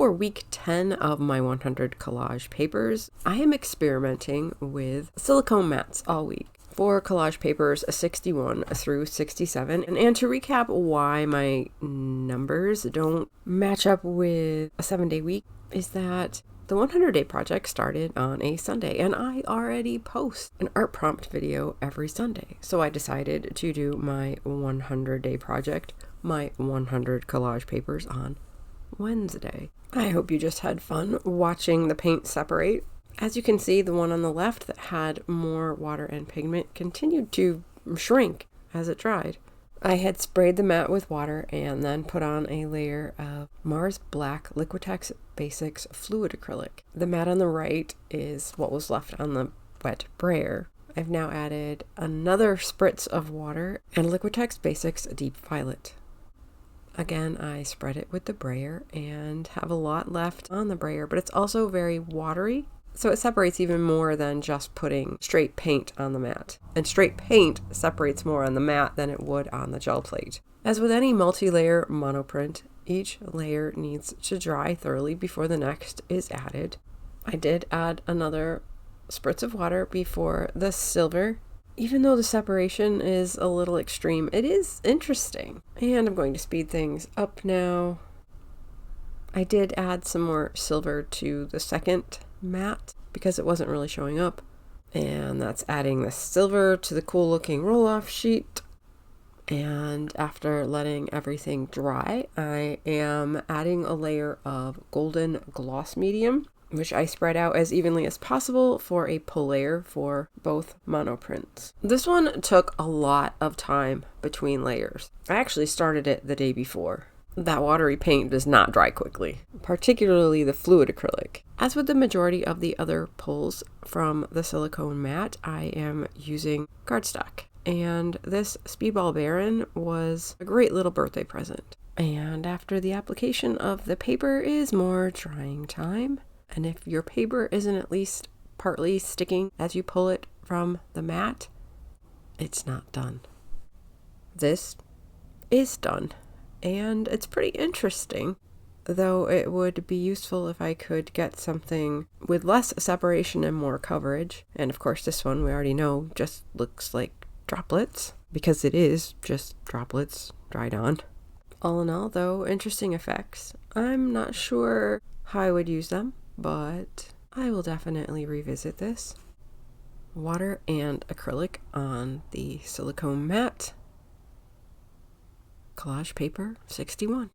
For week 10 of my 100 collage papers, I am experimenting with silicone mats all week. For collage papers 61 through 67, and to recap why my numbers don't match up with a 7-day week, is that the 100-day project started on a Sunday, and I already post an art prompt video every Sunday. So I decided to do my 100-day project, my 100 collage papers, on Wednesday. I hope you just had fun watching the paint separate. As you can see, the one on the left that had more water and pigment continued to shrink as it dried. I had sprayed the mat with water and then put on a layer of Mars Black Liquitex Basics fluid acrylic. The mat on the right is what was left on the wet brayer. I've now added another spritz of water and Liquitex Basics Deep Violet. Again, I spread it with the brayer and have a lot left on the brayer, but it's also very watery. So it separates even more than just putting straight paint on the mat. And straight paint separates more on the mat than it would on the gel plate. As with any multi-layer monoprint, each layer needs to dry thoroughly before the next is added. I did add another spritz of water before the silver. Even though the separation is a little extreme, it is interesting. And I'm going to speed things up now. I did add some more silver to the second mat because it wasn't really showing up, and that's adding the silver to the cool looking roll-off sheet. And after letting everything dry, I am adding a layer of golden gloss medium, which I spread out as evenly as possible for a pull layer for both monoprints. This one took a lot of time between layers. I actually started it the day before. That watery paint does not dry quickly, particularly the fluid acrylic. As with the majority of the other pulls from the silicone mat, I am using cardstock. And this Speedball Baron was a great little birthday present. And after the application of the paper is more drying time. And if your paper isn't at least partly sticking as you pull it from the mat, it's not done. This is done. And it's pretty interesting, though it would be useful if I could get something with less separation and more coverage. And of course, this one we already know just looks like droplets, because it is just droplets dried on. All in all, though, interesting effects. I'm not sure how I would use them, but I will definitely revisit this. Water and acrylic on the silicone mat. Collage paper 61.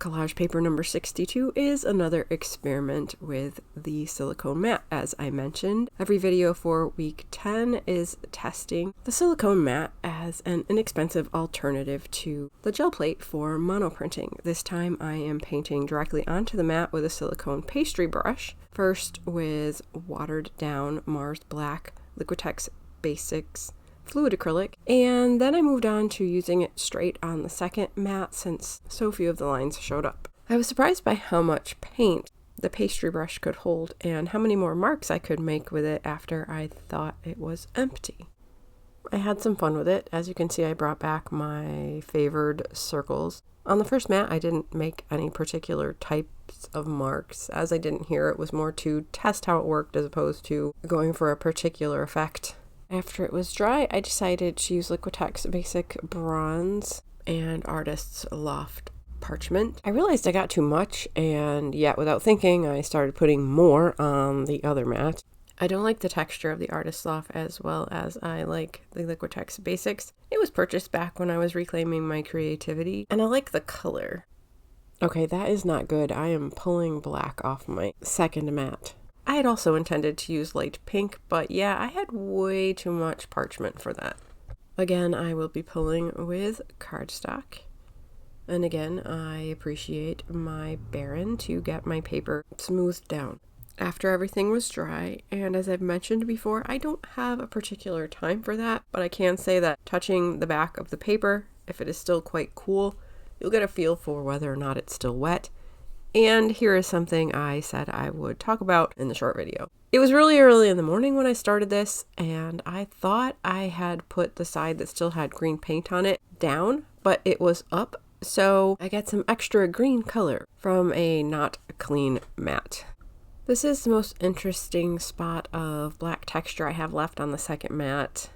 Collage paper number 62 is another experiment with the silicone mat. As I mentioned, every video for week 10 is testing the silicone mat as an inexpensive alternative to the gel plate for monoprinting. This time I am painting directly onto the mat with a silicone pastry brush, first with watered down Mars Black Liquitex Basics fluid acrylic, and then I moved on to using it straight on the second mat since so few of the lines showed up. I was surprised by how much paint the pastry brush could hold and how many more marks I could make with it after I thought it was empty. I had some fun with it. As you can see, I brought back my favored circles. On the first mat, I didn't make any particular types of marks. As I didn't hear, it was more to test how it worked as opposed to going for a particular effect. After it was dry, I decided to use Liquitex Basic Bronze and Artist's Loft Parchment. I realized I got too much, and yet without thinking, I started putting more on the other mat. I don't like the texture of the Artist's Loft as well as I like the Liquitex Basics. It was purchased back when I was reclaiming my creativity, and I like the color. Okay, that is not good. I am pulling black off my second mat. I had also intended to use light pink, but yeah, I had way too much parchment for that. Again, I will be pulling with cardstock. And again, I appreciate my Baron to get my paper smoothed down. After everything was dry, and as I've mentioned before, I don't have a particular time for that, but I can say that touching the back of the paper, if it is still quite cool, you'll get a feel for whether or not it's still wet. And here is something I said I would talk about in the short video. It was really early in the morning when I started this, and I thought I had put the side that still had green paint on it down, but it was up So I got some extra green color from a not clean mat. This is the most interesting spot of black texture I have left on the second mat.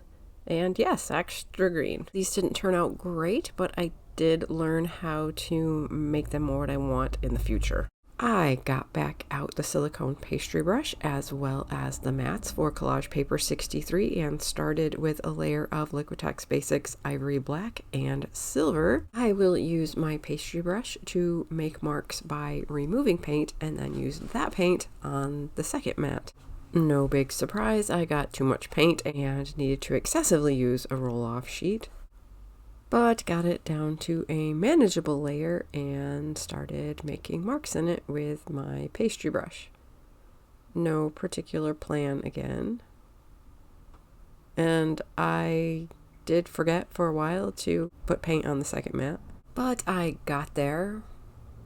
And yes, extra green. These didn't turn out great, but I did learn how to make them more what I want in the future. I got back out the silicone pastry brush as well as the mats for Collage Paper 63 and started with a layer of Liquitex Basics Ivory Black and Silver. I will use my pastry brush to make marks by removing paint and then use that paint on the second mat. No big surprise, I got too much paint and needed to excessively use a roll-off sheet, but got it down to a manageable layer and started making marks in it with my pastry brush. No particular plan again. And I did forget for a while to put paint on the second mat, but I got there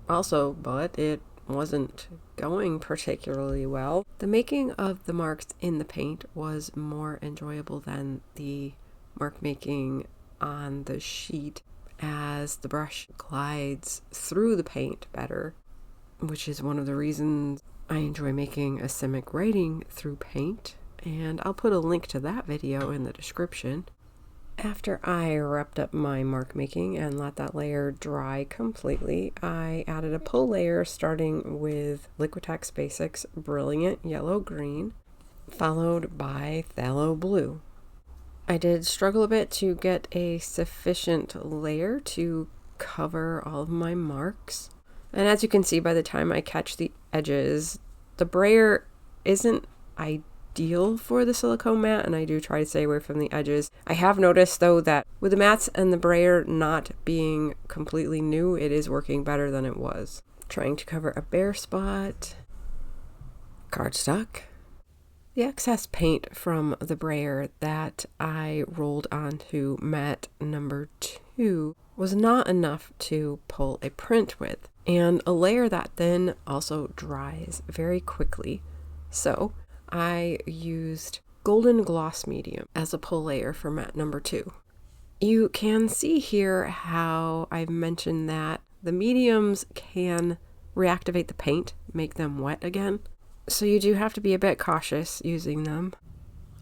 also, but it wasn't going particularly well. The making of the marks in the paint was more enjoyable than the mark making on the sheet, as the brush glides through the paint better, which is one of the reasons I enjoy making Asemic writing through paint, and I'll put a link to that video in the description. After I wrapped up my mark making and let that layer dry completely, I added a pull layer starting with Liquitex Basics Brilliant Yellow Green, followed by Phthalo Blue. I did struggle a bit to get a sufficient layer to cover all of my marks. And as you can see, by the time I catch the edges, the brayer isn't ideal for the silicone mat, and I do try to stay away from the edges. I have noticed though that with the mats and the brayer not being completely new, it is working better than it was. Trying to cover a bare spot, cardstock. The excess paint from the brayer that I rolled onto mat number 2 was not enough to pull a print with, and a layer that thin also dries very quickly. So I used Golden Gloss Medium as a pull layer for mat number 2. You can see here how I've mentioned that the mediums can reactivate the paint, make them wet again. So you do have to be a bit cautious using them.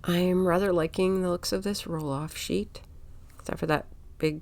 I am rather liking the looks of this roll-off sheet, except for that big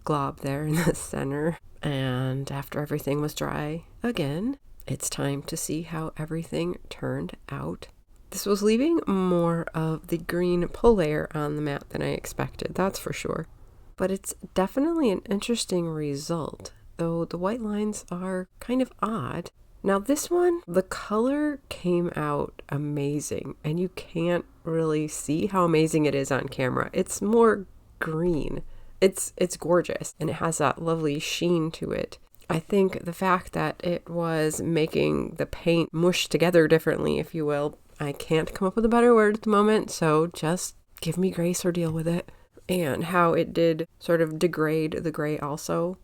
glob there in the center. And after everything was dry again, it's time to see how everything turned out. This was leaving more of the green pull layer on the mat than I expected, that's for sure. But it's definitely an interesting result, though the white lines are kind of odd. Now this one, the color came out amazing, and you can't really see how amazing it is on camera. It's more green. It's gorgeous, and it has that lovely sheen to it. I think the fact that it was making the paint mush together differently, if you will, I can't come up with a better word at the moment, so just give me grace or deal with it. And how it did sort of degrade the gray also.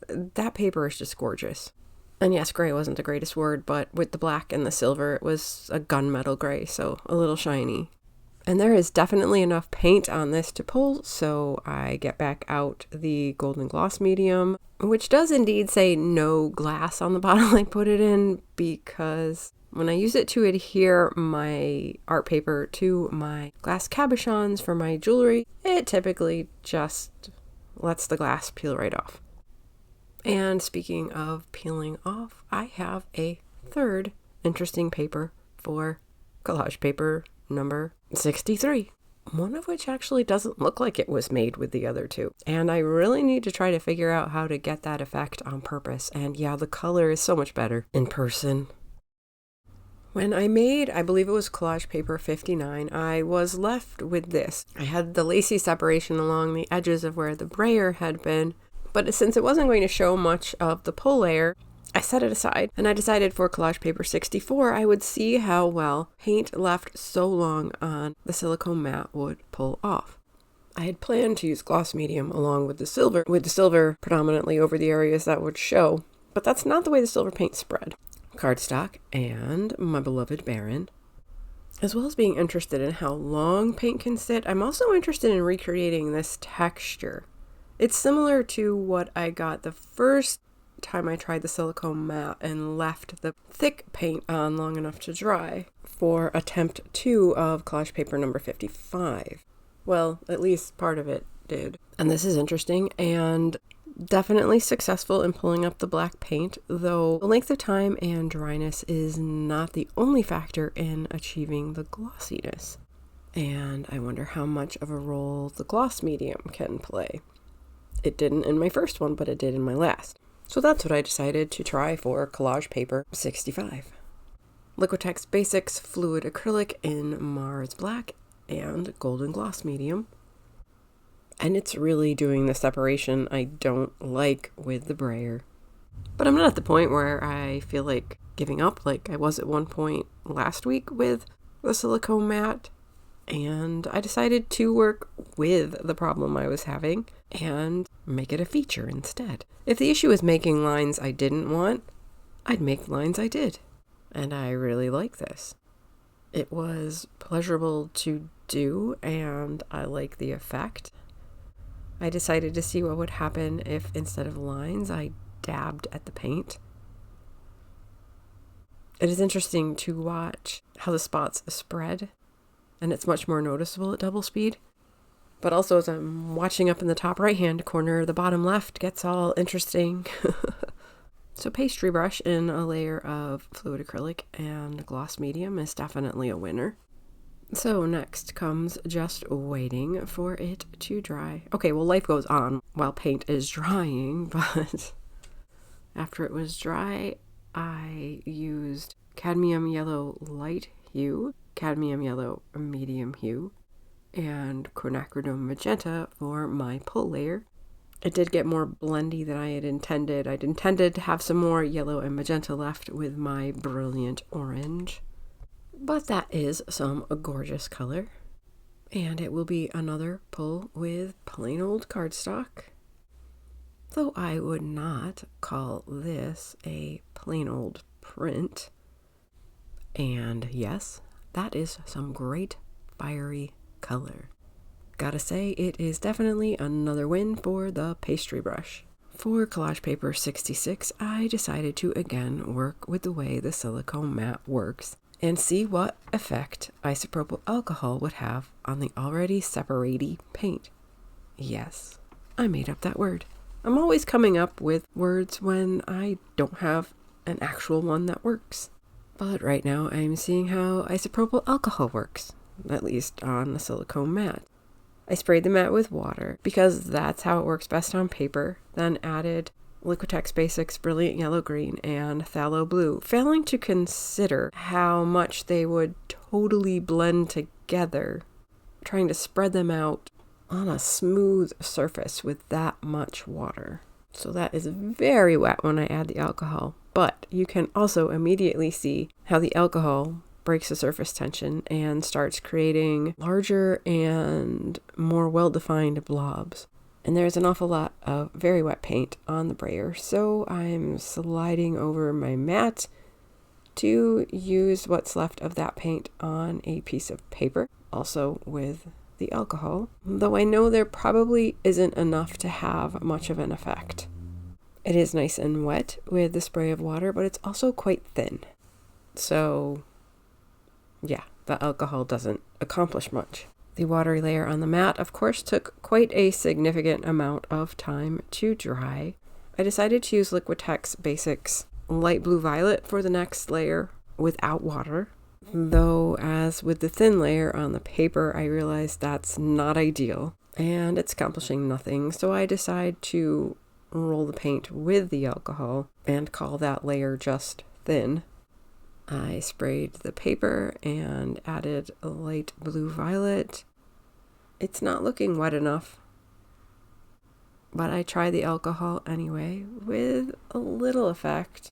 That paper is just gorgeous. And yes, gray wasn't the greatest word, but with the black and the silver, it was a gunmetal gray, so a little shiny. And there is definitely enough paint on this to pull, so I get back out the Golden Gloss Medium, which does indeed say no glass on the bottle I put it in, because when I use it to adhere my art paper to my glass cabochons for my jewelry, it typically just lets the glass peel right off. And speaking of peeling off, I have a third interesting paper for Collage Paper number 63. One of which actually doesn't look like it was made with the other two. And I really need to try to figure out how to get that effect on purpose. And yeah, the color is so much better in person. When I made, I believe it was Collage Paper 59, I was left with this. I had the lacy separation along the edges of where the brayer had been. But since it wasn't going to show much of the pull layer, I set it aside, and I decided for Collage Paper 64 I would see how well paint left so long on the silicone mat would pull off. I had planned to use gloss medium along with the silver predominantly over the areas that would show, but that's not the way the silver paint spread. Cardstock and my beloved Baron. As well as being interested in how long paint can sit, I'm also interested in recreating this texture. It's similar to what I got the first time I tried the silicone mat and left the thick paint on long enough to dry for attempt 2 of collage paper number 55. Well, at least part of it did. And this is interesting and definitely successful in pulling up the black paint, though the length of time and dryness is not the only factor in achieving the glossiness. And I wonder how much of a role the gloss medium can play. It didn't in my first one, but it did in my last. So that's what I decided to try for collage paper 65. Liquitex Basics Fluid Acrylic in Mars Black and Golden Gloss Medium. And it's really doing the separation I don't like with the brayer. But I'm not at the point where I feel like giving up like I was at one point last week with the silicone mat. And I decided to work with the problem I was having and make it a feature instead. If the issue is making lines I didn't want, I'd make lines I did. And I really like this. It was pleasurable to do, and I like the effect. I decided to see what would happen if instead of lines, I dabbed at the paint. It is interesting to watch how the spots spread, and it's much more noticeable at double speed. But also as I'm watching up in the top right hand corner, the bottom left gets all interesting. So pastry brush in a layer of fluid acrylic and gloss medium is definitely a winner. So next comes just waiting for it to dry. Okay, well, life goes on while paint is drying, but after it was dry, I used cadmium yellow light hue, cadmium yellow medium hue, and quinacridone magenta for my pull layer. It did get more blendy than I had intended. I'd intended to have some more yellow and magenta left with my brilliant orange. But that is some gorgeous color. And it will be another pull with plain old cardstock. Though I would not call this a plain old print. And yes, that is some great fiery color. Gotta say, it is definitely another win for the pastry brush. For collage paper 66, I decided to again work with the way the silicone mat works and see what effect isopropyl alcohol would have on the already separate-y paint. Yes, I made up that word. I'm always coming up with words when I don't have an actual one that works. But right now I'm seeing how isopropyl alcohol works, at least on the silicone mat. I sprayed the mat with water because that's how it works best on paper, then added Liquitex Basics Brilliant Yellow Green and Phthalo Blue, failing to consider how much they would totally blend together, trying to spread them out on a smooth surface with that much water. So that is very wet when I add the alcohol, but you can also immediately see how the alcohol breaks the surface tension and starts creating larger and more well-defined blobs. And there's an awful lot of very wet paint on the brayer, so I'm sliding over my mat to use what's left of that paint on a piece of paper, also with the alcohol, though I know there probably isn't enough to have much of an effect. It is nice and wet with the spray of water, but it's also quite thin. So yeah, the alcohol doesn't accomplish much. The watery layer on the mat, of course, took quite a significant amount of time to dry. I decided to use Liquitex Basics Light Blue Violet for the next layer without water. Though, as with the thin layer on the paper, I realized that's not ideal and it's accomplishing nothing. So I decide to roll the paint with the alcohol and call that layer just thin. I sprayed the paper and added a light blue violet. It's not looking wet enough, but I tried the alcohol anyway with a little effect,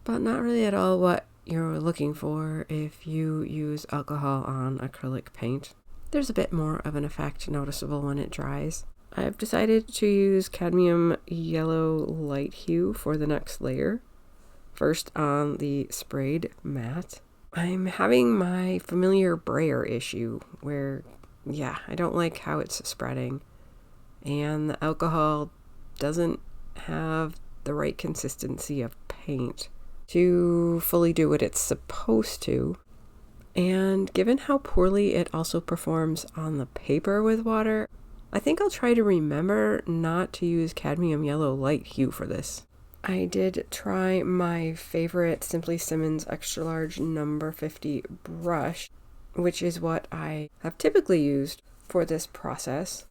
but not really at all what you're looking for if you use alcohol on acrylic paint. There's a bit more of an effect noticeable when it dries. I've decided to use cadmium yellow light hue for the next layer. First on the sprayed mat. I'm having my familiar brayer issue where, I don't like how it's spreading. and the alcohol doesn't have the right consistency of paint to fully do what it's supposed to. And given how poorly it also performs on the paper with water, I think I'll try to remember not to use cadmium yellow light hue for this. I did try my favorite Simply Simmons Extra Large number 50 brush, which is what I have typically used for this process,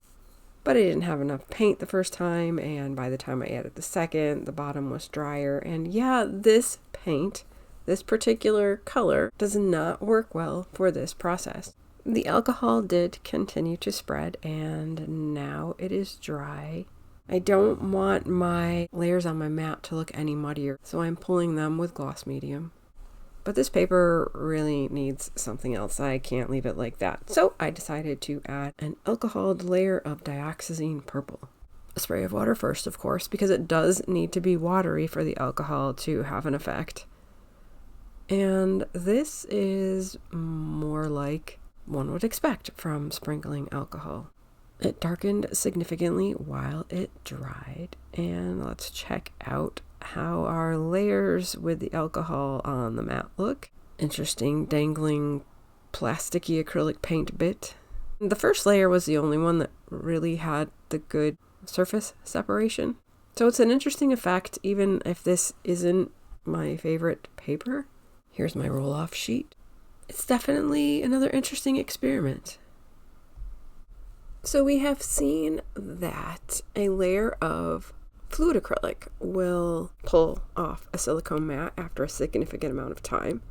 but I didn't have enough paint the first time, and by the time I added the second, the bottom was drier. And yeah, this paint, this particular color, does not work well for this process. The alcohol did continue to spread, and now it is dry. I don't want my layers on my mat to look any muddier, so I'm pulling them with gloss medium. But this paper really needs something else. I can't leave it like that. So I decided to add an alcoholed layer of dioxazine purple. A spray of water first, of course, because it does need to be watery for the alcohol to have an effect. And this is more like one would expect from sprinkling alcohol. It darkened significantly while it dried, and let's check out how our layers with the alcohol on the mat look. Interesting dangling plasticky acrylic paint bit. The first layer was the only one that really had the good surface separation. So it's an interesting effect, even if this isn't my favorite paper. Here's my roll-off sheet. It's definitely another interesting experiment. So we have seen that a layer of fluid acrylic will pull off a silicone mat after a significant amount of time.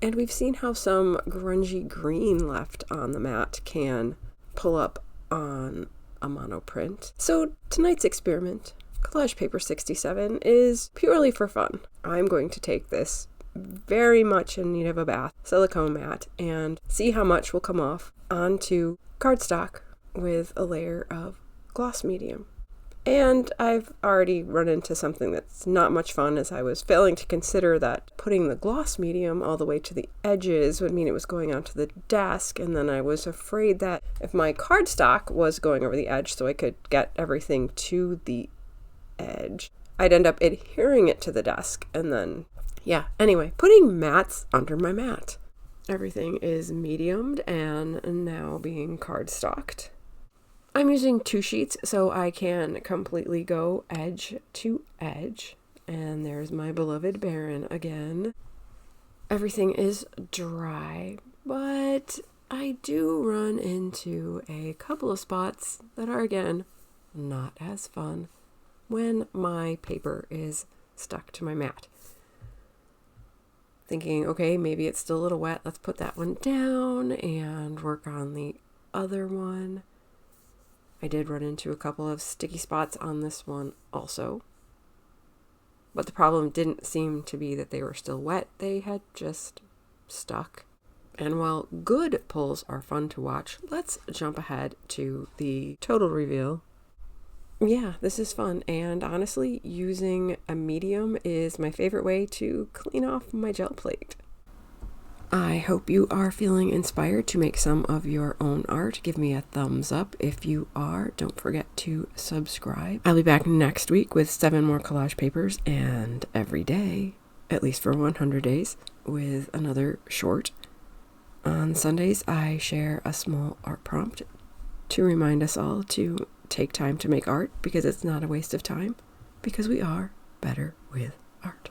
And we've seen how some grungy green left on the mat can pull up on a monoprint. So tonight's experiment, Collage Paper 67, is purely for fun. I'm going to take this very much in need of a bath silicone mat and see how much will come off onto cardstock with a layer of gloss medium. And I've already run into something that's not much fun, as I was failing to consider that putting the gloss medium all the way to the edges would mean it was going onto the desk, and then I was afraid that if my cardstock was going over the edge so I could get everything to the edge, I'd end up adhering it to the desk, and then, anyway, putting mats under my mat. Everything is mediumed and now being cardstocked. I'm using 2 sheets so I can completely go edge to edge. And there's my beloved Baron again. Everything is dry, but I do run into a couple of spots that are, again, not as fun when my paper is stuck to my mat. Thinking, okay, maybe it's still a little wet. Let's put that one down and work on the other one. I did run into a couple of sticky spots on this one also. But the problem didn't seem to be that they were still wet. They had just stuck. And while good pulls are fun to watch, let's jump ahead to the total reveal. Yeah, this is fun. And honestly, using a medium is my favorite way to clean off my gel plate. I hope you are feeling inspired to make some of your own art. Give me a thumbs up if you are. Don't forget to subscribe. I'll be back next week with 7 more collage papers, and every day, at least for 100 days, with another short. On Sundays, I share a small art prompt to remind us all to take time to make art, because it's not a waste of time, because we are better with art.